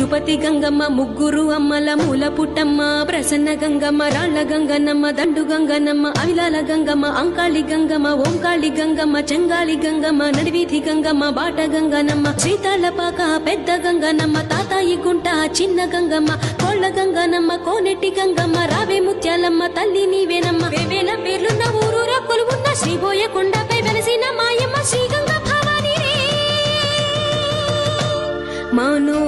తిరుపతి గంగమ్మ ముగ్గురు అమ్మల మూల పుట్టమ్మ ప్రసన్న గంగమ్మ రాళ్ల గంగనమ్మ దండు గంగనమ్మ అవిలాల గంగమ్మ అంకాళి గంగమ్మ ఓంకాళి గంగమ్మ చెంగాళి గంగమ్మ నడివీధి గంగమ్మ బాట గంగనమ్మ శ్రీతాళ్లపాక పెద్ద గంగనమ్మ తాతాయి గుంట చిన్న గంగమ్మ కోళ్ల గంగనమ్మ కోనెట్టి గంగమ్మ రావే ముత్యాలమ్మ తల్లి నీవేనమ్మ వేవేల పేర్లున్న ఊరూరా కొలువున్న శ్రీబోయ కొండపై వెలసిన మాయమ్మ శ్రీ గంగ భవాని రే మనో